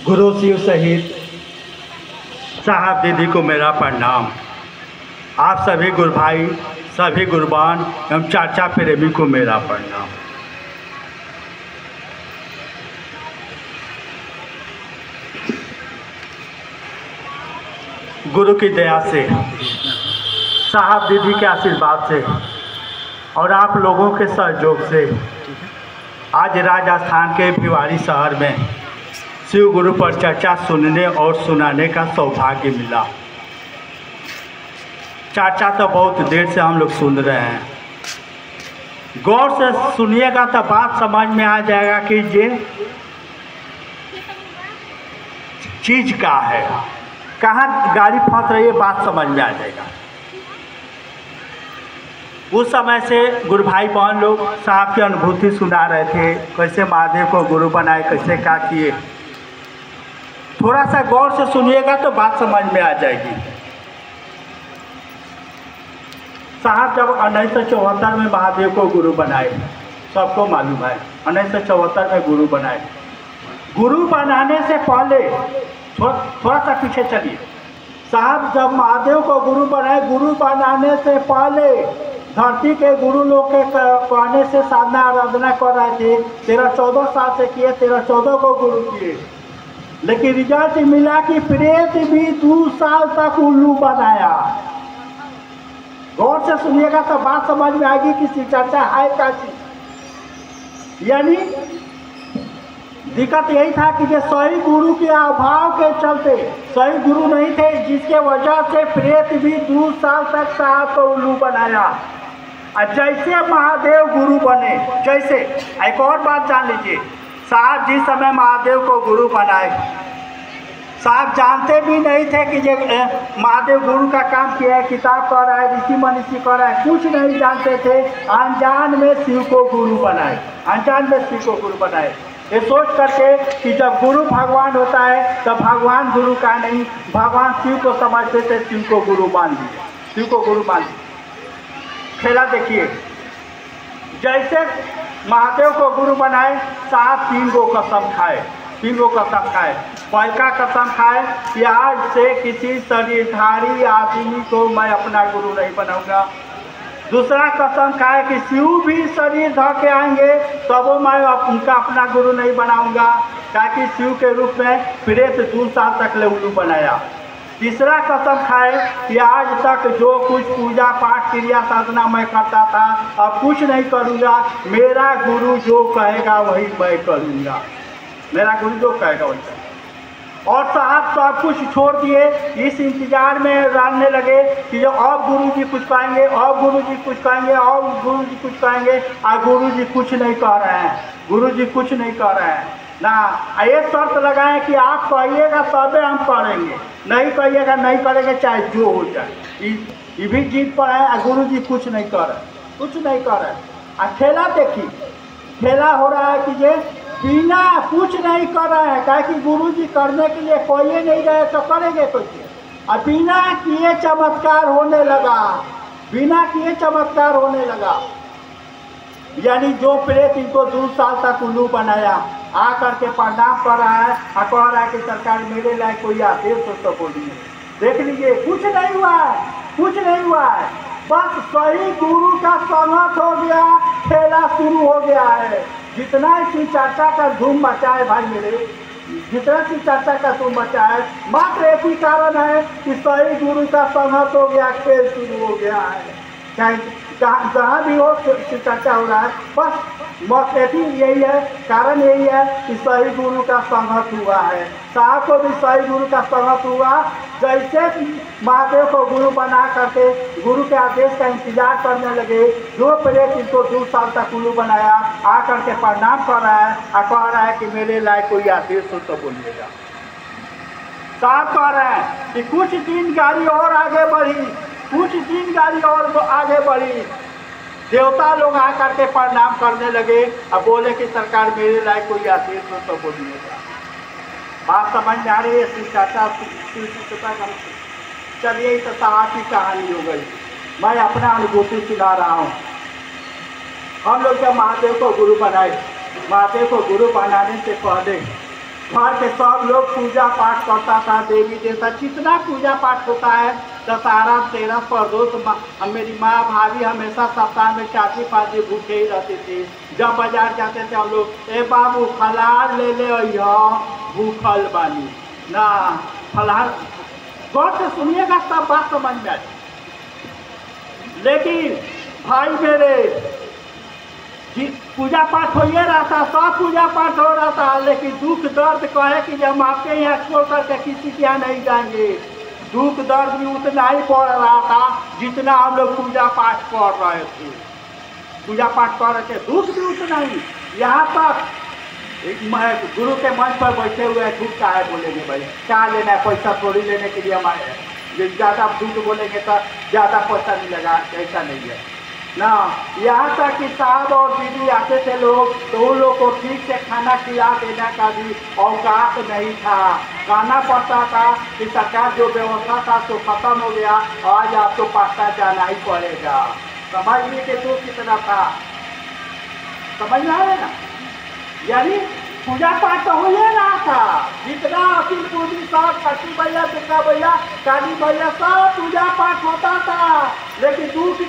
गुरु शिव सहित साहब दीदी को मेरा प्रणाम। आप सभी गुरु भाई, सभी गुरबान एवं चाचा प्रेमी को मेरा प्रणाम। गुरु की दया से, साहब दीदी के आशीर्वाद से और आप लोगों के सहयोग से आज राजस्थान के भिवाड़ी शहर में शिव गुरु पर चर्चा सुनने और सुनाने का सौभाग्य मिला। चर्चा तो बहुत देर से हम लोग सुन रहे हैं। गौर से सुनिएगा तो बात समझ में आ जाएगा कि ये चीज क्या है, कहाँ गाड़ी फंस रही है, बात समझ में आ जाएगा। उस समय से गुरु भाई बहन लोग साहब की अनुभूति सुना रहे थे, कैसे महादेव को गुरु बनाए, कैसे क्या किए। थोड़ा सा गौर से सुनिएगा तो बात समझ में आ जाएगी। साहब जब 1974 में महादेव को गुरु बनाए, सबको मालूम है 1974 में गुरु बनाए। गुरु बनाने से पहले थोड़ा सा पीछे चलिए। साहब जब महादेव को गुरु बनाए, गुरु बनाने से पहले धरती के गुरु लोग के कहने से साधना आराधना कर रहे थे। 13-14 साल से किए, 13-14 को गुरु किए, लेकिन रिजल्ट मिला कि प्रेत भी 2 साल तक उल्लू बनाया। गौर से सुनिएगा तो बात समझ में आएगी कि शिव चर्चा है क्या चीज। यानी दिक्कत यही था कि जो सही गुरु के अभाव के चलते सही गुरु नहीं थे, जिसके वजह से प्रेत भी 2 साल तक साहब को उल्लू बनाया। और जैसे महादेव गुरु बने, जैसे एक और बात जान लीजिए, साहब जिस समय महादेव को गुरु बनाए, साहब जानते भी नहीं थे कि ये महादेव गुरु का काम किया है, किताब कर रहा है, ऋषि मनीषी कर रहा है, कुछ नहीं जानते थे। अनजान में शिव को गुरु बनाए, अनजान में शिव को गुरु बनाए, ये सोच करके कि जब गुरु भगवान होता है तब भगवान गुरु का नहीं, भगवान शिव को समझते थे, शिव को गुरु मान लिया, शिव को गुरु मान लिया। खेला देखिए, जैसे महादेव को गुरु बनाए, साहब 3 गो कसम खाए, 3 गो कसम खाए। पहला कसम खाए कि आज से किसी शरीरधारी आदमी को मैं अपना गुरु नहीं बनाऊंगा। दूसरा कसम खाए कि शिव भी शरीर धर के आएंगे तब वो मैं उनका अपना गुरु नहीं बनाऊंगा, ताकि शिव के रूप में प्रेत 2 साल तक ले उल्लू बनाया। तीसरा कसम खाए कि आज तक जो कुछ पूजा पाठ क्रिया साधना मैं करता था अब कुछ नहीं करूँगा, मेरा गुरु जो कहेगा वही मैं करूँगा, मेरा गुरु जो कहेगा वही। और साहब सब कुछ छोड़ दिए, इस इंतजार में रहने लगे कि जो अब गुरु जी कुछ कहेंगे, अब गुरु जी कुछ कहेंगे, अब गुरु जी कुछ कहेंगे, और गुरु जी कुछ नहीं कह रहे हैं, गुरु जी कुछ नहीं कह रहे हैं ना। ये शर्त लगाएं कि आप कहिएगा तबे हम करेंगे, नहीं कहिएगा नहीं करेंगे, चाहे जो हो जाए। ये भी जीत पर है, गुरु जी कुछ नहीं कर रहे, कुछ नहीं कर रहे। खेला देखिए, खेला हो रहा है कि ये बिना कुछ नहीं कर रहे हैं, क्या कि गुरु जी करने के लिए कोई नहीं रहे तो करेंगे कैसे। और बिना किए चमत्कार होने लगा, बिना किए चमत्कार होने लगा। यानी जो प्रेत इनको 2 साल तक उल्लू बनाया, आ करके प्रणाम कर रहा है और कह रहा है कि सरकार मेरे लायक कोई आदेश हो तो बोलिए। देख लीजिए, कुछ नहीं हुआ है, कुछ नहीं हुआ है, बस सही गुरु का संगत हो गया, खेला शुरू हो गया है। जितना इसी चर्चा का धूम मचा है भाई मेरे, जितना सी चर्चा का धूम मचा है, मात्र एक ही कारण है कि सही गुरु का संगत हो गया, खेल शुरू हो गया है। चाहे जहाँ भी हो चर्चा हो रहा है, बस मोटिव यही है, कारण यही है कि सही गुरु का संगत हुआ है। साहब को भी सही गुरु का संगत हुआ। जैसे महादेव को गुरु बना करके गुरु के आदेश का इंतजार करने लगे, जो प्रेत इनको 2 साल तक उल्लू बनाया आ करके प्रणाम कर रहा है और कह रहा है कि मेरे लायक कोई आदेश हो तो बोलिएगा। साहब कह रहे हैं कि कुछ दिन गाड़ी और आगे बढ़ी, कुछ दिन गाड़ी और आगे बढ़ी। देवता लोग आ करके प्रणाम करने लगे और बोले कि सरकार मेरे लायक कोई आदेश हो तो बोलिएगा। बात समझ में आ रही है? चलिए, तो साहब की कहानी हो गई, मैं अपना अनुभूति सुना रहा हूँ। हम लोग जब महादेव को गुरु बनाए, महादेव को गुरु बनाने से पहले घर के सब लोग पूजा पाठ करता था, देवी देवता जितना पूजा पाठ होता है, दशहरा तेरह प्रदोष। मेरी माँ भाभी हमेशा सप्ताह में 4-5 दिन भूखे ही रहते थे। जब बाजार जाते थे हम लोग, ए बाबू फलाहार ले ले भूखल बानी ना, फलाहार। गौर से सुनिएगा, सब बात समझ में आए। लेकिन भाई मेरे, पूजा पाठ हो ही रहा था, सब पूजा पाठ हो रहा था, लेकिन दुख दर्द कहे कि जब हम आपके यहाँ छोड़ करके किसी के यहाँ नहीं जाएंगे। दुख दर्द भी उतना ही पड़ रहा था जितना हम लोग पूजा पाठ कर रहे थे। पूजा पाठ कर रहे थे, दुख भी उतना ही। यहाँ तक गुरु के मंच पर बैठे हुए झूठ का है बोलेंगे, भाई क्या लेना है, पैसा थोड़ी लेने के लिए हमारे ज़्यादा झूठ बोलेंगे तो ज़्यादा पैसा मिलेगा, ऐसा नहीं है ना। यहाँ तक कि साहब और दीदी आते थे लोग, तो उन लोग को ठीक से खाना खिला देने का भी औकात नहीं था। कहना पड़ता था कि सरकार जो व्यवस्था था तो खत्म हो गया, आज आपको पास्ता जाना ही पड़ेगा। समझ लीजिए तो कितना था, समझ में आ रहे ना। यानी पूजा पाठ तो हो ही रहा था, जितना अखिल पूजी सब, छठी भैया, दुर्गा भैया, काली भैया, सब पूजा पाठ होता था। लेकिन दुख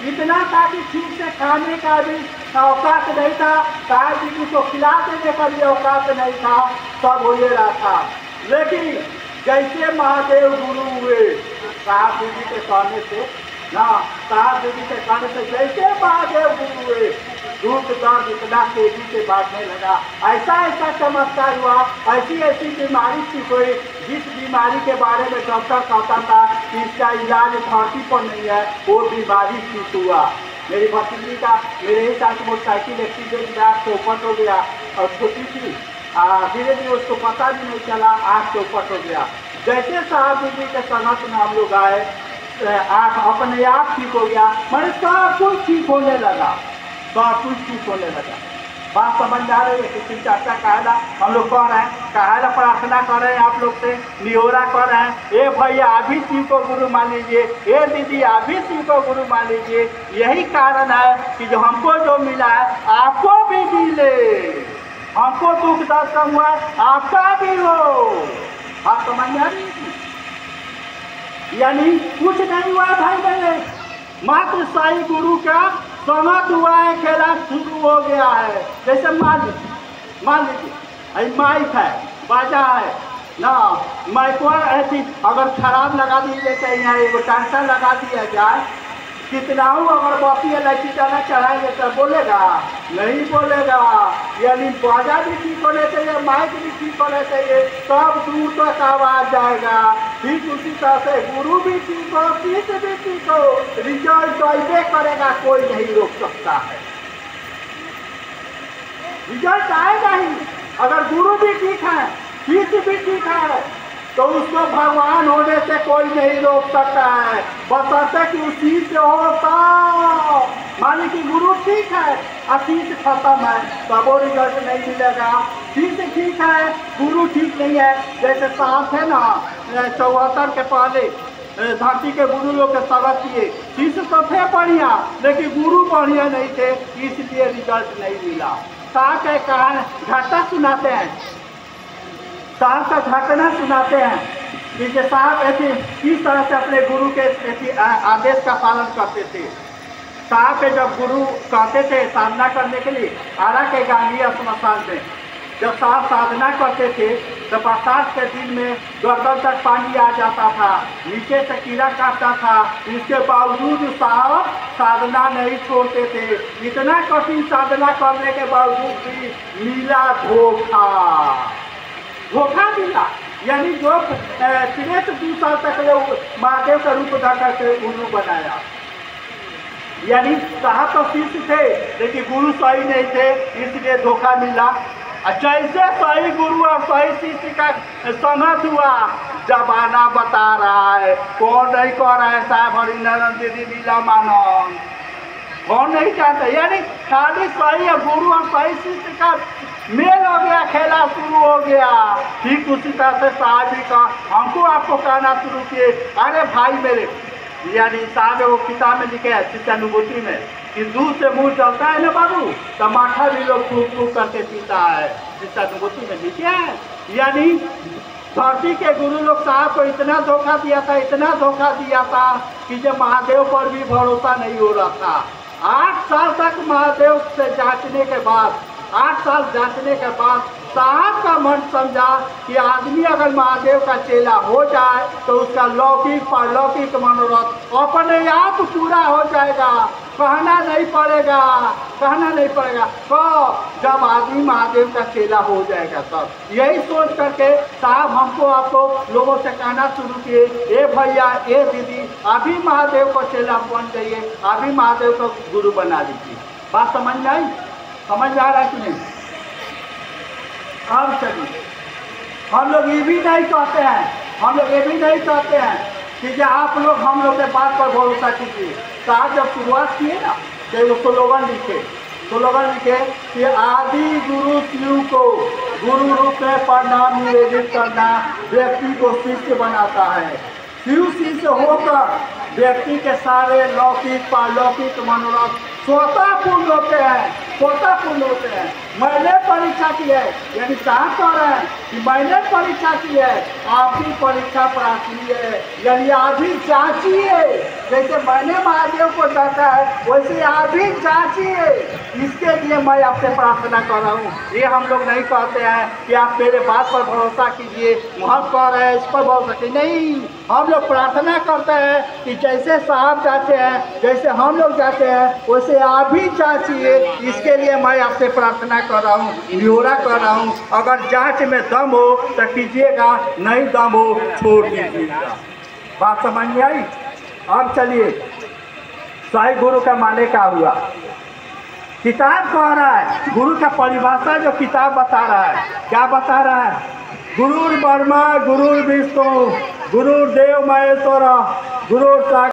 इतना था कि ठीक से खाने का भी औकात नहीं था, ताई दीदी को खिला देने का भी औकात नहीं था, सब हो ही रहा था। लेकिन जैसे महादेव गुरु हुए साहब दीदी के कहने से ना, साहब दीदी के कहने से जैसे महादेव गुरु हुए, दुख दर्द इतना तेजी से भागने लगा। ऐसा ऐसा चमत्कार हुआ, ऐसी ऐसी बीमारी ठीक हुई, जिस बीमारी के बारे में डॉक्टर कहता था कि इसका इलाज धरती पर नहीं है, वो बीमारी ठीक हुआ। मेरी भतीजी का मेरे ही साथ मोटरसाइकिल एक्सीडेंट में आँख से ऊपर हो गया, और छोटी थी, धीरे धीरे उसको पता भी नहीं चला, आँख से ऊपर हो गया। जैसे साहब दीदी के संगत में हम लोग आए, आँख अपने आप ठीक हो गया, मैंने सब कुछ ठीक होने लगा, सब कुछ ठीक होने लगा। बात समझ में आ रही है। किसी चर्चा कायदा हम लोग कर रहे हैं, कायदा प्रार्थना कर रहे हैं, आप लोग से निहोरा कर रहे हैं, ए भैया आप भी शिव को गुरु मान लीजिए, ए दीदी आप भी शिव को गुरु मान लीजिए। यही कारण है कि जो हमको जो मिला है आपको भी मिले, हमको दुख दर्द कम हुआ आपका भी हो। आप समझ में आ रही है। यानी कुछ नहीं हुआ भाई मेरे, मात्र सही गुरु का संगत हुआ है, खेला शुरू हो गया है। जैसे मान लीजिए माइक है, बाजा है ना, माइक ऐसी अगर खराब लगा दी जाए, यहाँ एगो टांसा लगा दिया जाए, कितना हूँ अगरबत्ती इलायची दाना चढ़ाएंगे तो बोलेगा नहीं बोलेगा। यानी बाजा भी ठीक होने चाहिए, माइक भी ठीक होने चाहिए, सब दूर तक आवाज जाएगा। ठीक उसी तरह से गुरु भी ठीक हो, शिष्य भी ठीक हो, रिजल्ट आइबे करेगा, कोई नहीं रोक सकता है, रिजल्ट आएगा ही। अगर गुरु भी ठीक है, शिष्य भी ठीक है, तो उसको भगवान होने से कोई नहीं रोक सकता है, बशर्ते कि उसी से होता। मानी कि गुरु ठीक है, आशीष खत्म है, तब वो रिजल्ट नहीं मिलेगा। शिष्य ठीक है, गुरु ठीक नहीं है। जैसे साथ है ना, 74 के पहले धरती के गुरु लोग के सबक किए, शिष्य तो थे बढ़िया, लेकिन गुरु बढ़िया नहीं थे, इसलिए रिजल्ट नहीं मिला। साथ के कारण घटना सुनाते हैं, साहब का घटना सुनाते हैं कि साहब ऐसे किस तरह से अपने गुरु के आदेश का पालन करते थे। साहब के जब गुरु कहते थे साधना करने के लिए, आरा के गांधी स्मशान में जब साहब साधना करते थे तो बरसात के दिन में गर्दन तक पानी आ जाता था, नीचे से कीड़ा काटता था, इसके बावजूद साहब साधना नहीं छोड़ते थे। इतना कठिन साधना करने के बावजूद भी मिला धोखा मिला। यानी जो 2 साल तक महादेव का रूप धारण से गुरु बनाया। यानी साहब तो शिष्य थे, लेकिन गुरु सही नहीं थे, इसलिए धोखा मिला। जैसे सही गुरु और सही शिष्य का संगत हुआ, जमाना बता रहा है, कौन नहीं कह रहा है साहब हरिनारायण दीदी लीला मानव, कौन नहीं चाहता। यानी खाली सही गुरु और सही शिष्य का मेल हो गया, खेला शुरू हो गया। ठीक उसी तरह से साहब जी का हमको आपको कहना शुरू किए, अरे भाई मेरे, यानी साहब वो किताब में लिखे है शिष्यानुभूति में कि दूध से मुंह चलता है ना बाबू, टमाटर भी लोग फूक फूक करके पीता है, शिष्यानुभूति में लिखे है। यानी धरती के गुरु लोग साहब को इतना धोखा दिया था, इतना धोखा दिया था कि जब महादेव पर भी भरोसा नहीं हो रहा था। 8 साल तक महादेव से जांचने के बाद, 8 साल जांचने के बाद साहब का मन समझा कि आदमी अगर महादेव का चेला हो जाए तो उसका लौकिक पारलौकिक मनोरथ अपने आप पूरा हो जाएगा, कहना नहीं पड़ेगा, कहना नहीं पड़ेगा। तो जब आदमी महादेव का चेला हो जाएगा तब, यही सोच करके साहब हमको आपको लोगों से कहना शुरू किए, ए भैया, ए दीदी, अभी महादेव को चेला बन जाइए, अभी महादेव को गुरु बना लीजिए। बात समझ में आई? समझ में आ रहा है कि नहीं? अब चलिए, हम लोग ये भी नहीं कहते हैं, हम लोग ये भी नहीं कहते हैं कि जो आप लोग हम लोग के बात पर भरोसा कीजिए। साहब जब शुरुआत किए ना तो वो स्लोगन लिखे कि आदि गुरु शिव को गुरु रूप में प्रणाम निवेदित करना व्यक्ति को शिष्य बनाता है। शिव शिष्य होकर व्यक्ति के सारे लौकिक पारलौकिक मनोरथ स्वतः पूर्ण होते हैं, स्वतः पूर्ण होते हैं। मैंने परीक्षा की है, यानी साहब कह रहे हैं कि मैंने परीक्षा की है, आपकी परीक्षा प्रार्थी है, यानी आप भी जांचिए। जैसे मैंने महादेव को डांटा है वैसे आप भी जांचिए। इसके लिए मैं आपसे प्रार्थना कर रहा हूँ। ये हम लोग नहीं कहते हैं कि आप मेरे बात पर भरोसा कीजिए, हम कह रहे हैं इस पर भरोसा कीजिए, नहीं। हम लोग प्रार्थना करते हैं कि जैसे साहब जाते हैं, जैसे हम लोग जाते हैं, वैसे आप भी जांचिए। इसके लिए मैं आपसे प्रार्थना कर रहा हूँ, निहोरा कर रहा हूँ। अगर जांच में दम हो तो कीजिएगा, नहीं दम हो छोड़ दीजिएगा। बात समझ में आई? अब चलिए, सही गुरु का माने का हुआ। किताब कह रहा है, गुरु का परिभाषा जो किताब बता रहा है, क्या बता रहा है? गुरुर्ब्रह्मा गुरुर्विष्णु गुरुर्देव महेश्वर गुरु